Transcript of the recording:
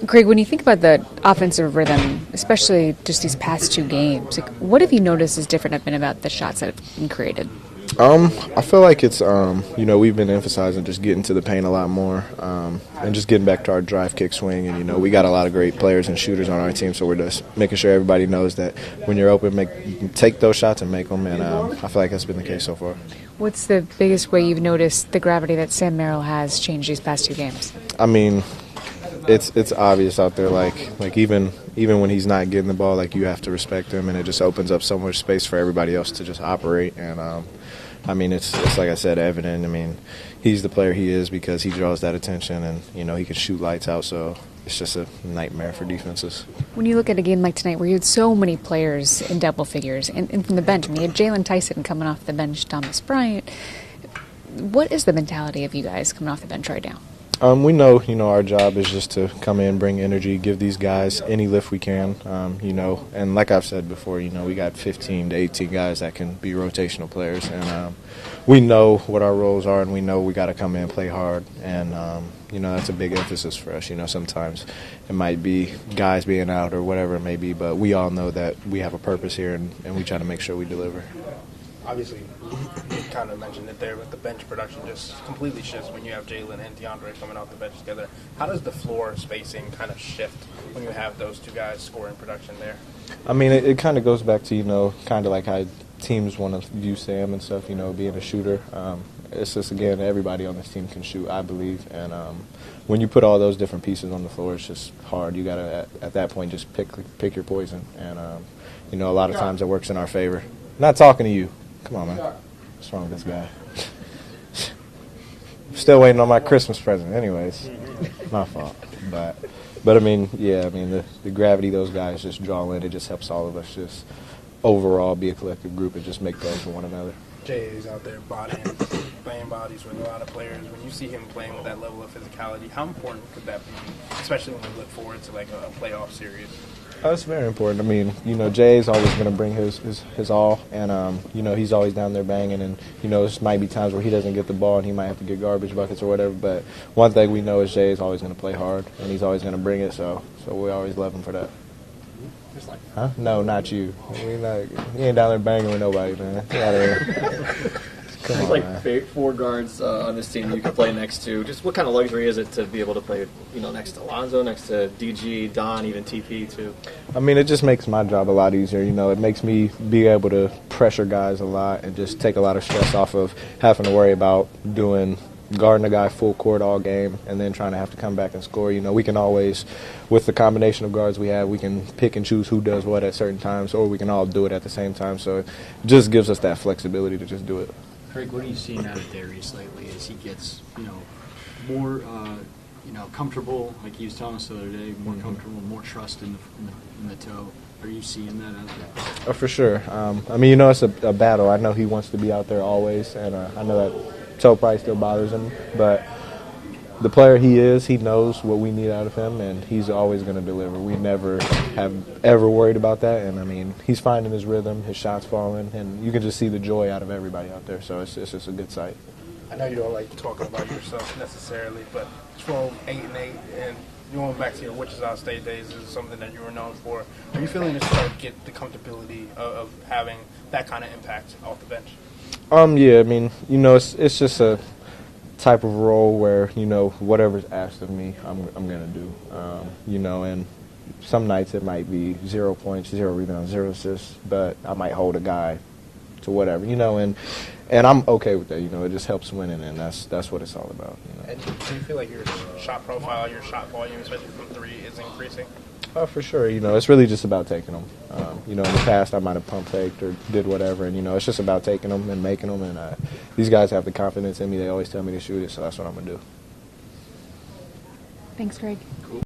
Greg, when you think about the offensive rhythm, especially just these past 2 games, like, what have you noticed is different about the shots that have been created? I feel like it's, we've been emphasizing just getting to the paint a lot more and just getting back to our drive, kick, swing. And, we got a lot of great players and shooters on our team, so we're just making sure everybody knows that when you're open, take those shots and make them. And I feel like that's been the case so far. What's the biggest way you've noticed the gravity that Sam Merrill has changed these past 2 games? I mean, it's obvious out there. Like even when he's not getting the ball, like, you have to respect him, and it just opens up so much space for everybody else to just operate. And I mean, it's like I said, evident. I mean, he's the player he is because he draws that attention, and he can shoot lights out. So it's just a nightmare for defenses. When you look at a game like tonight, where you had so many players in double figures, and from the bench, I mean, you had Jalen Tyson coming off the bench, Thomas Bryant. What is the mentality of you guys coming off the bench right now? We know, our job is just to come in, bring energy, give these guys any lift we can, and like I've said before, we got 15 to 18 guys that can be rotational players, and we know what our roles are, and we know we got to come in and play hard, and, that's a big emphasis for us. Sometimes it might be guys being out or whatever it may be, but we all know that we have a purpose here, and we try to make sure we deliver. Obviously, you kind of mentioned it there, but the bench production just completely shifts when you have Jalen and DeAndre coming off the bench together. How does the floor spacing kind of shift when you have those 2 guys scoring production there? I mean, it kind of goes back to, kind of like how teams want to view Sam and stuff, being a shooter. It's just, again, everybody on this team can shoot, I believe. And when you put all those different pieces on the floor, it's just hard. You got to, at that point, just pick your poison. And, a lot of times it works in our favor. I'm not talking to you. Come on, man. What's wrong with this guy? Still waiting on my Christmas present. Anyways, my fault. But I mean, the gravity those guys just draw in, it just helps all of us just overall be a collective group and just make plays for one another. Jay is out there playing bodies with a lot of players. When you see him playing with that level of physicality, how important could that be, especially when we look forward to like a playoff series? It's very important. I mean, Jay's always going to bring his all, and, he's always down there banging, and, there might be times where he doesn't get the ball and he might have to get garbage buckets or whatever, but one thing we know is Jay is always going to play hard, and he's always going to bring it, so we always love him for that. Huh? No, not you. He ain't down there banging with nobody, man. Get out of here. There's like 4 guards on this team you can play next to. Just what kind of luxury is it to be able to play, next to Alonzo, next to DG, Don, even TP too? I mean, it just makes my job a lot easier. It makes me be able to pressure guys a lot and just take a lot of stress off of having to worry about guarding a guy full court all game and then trying to have to come back and score. We can always, with the combination of guards we have, we can pick and choose who does what at certain times, or we can all do it at the same time. So it just gives us that flexibility to just do it. Craig, what are you seeing out of Darius lately as he gets, more, comfortable, like he was telling us the other day, more comfortable, more trust in the toe? Are you seeing that out there? Oh, for sure. I mean, it's a battle. I know he wants to be out there always, and I know that toe probably still bothers him, but the player he is, he knows what we need out of him, and he's always going to deliver. We never have ever worried about that, and, I mean, he's finding his rhythm, his shots falling, and you can just see the joy out of everybody out there, so it's just a good sight. I know you don't like talking about yourself necessarily, but 12-8-8, and going back to your Wichita State days is something that you were known for. Are you feeling just to get the comfortability of having that kind of impact off the bench? Yeah, I mean, it's just a type of role where, whatever's asked of me, I'm going to do. And some nights it might be 0 points, 0 rebounds, 0 assists, but I might hold a guy to whatever, and I'm okay with that. It just helps winning, and that's what it's all about. And do you feel like your shot profile, your shot volume, especially from 3, is increasing? Oh, for sure. It's really just about taking them. In the past I might have pump faked or did whatever, and, it's just about taking them and making them. And these guys have the confidence in me. They always tell me to shoot it, so that's what I'm going to do. Thanks, Greg. Cool.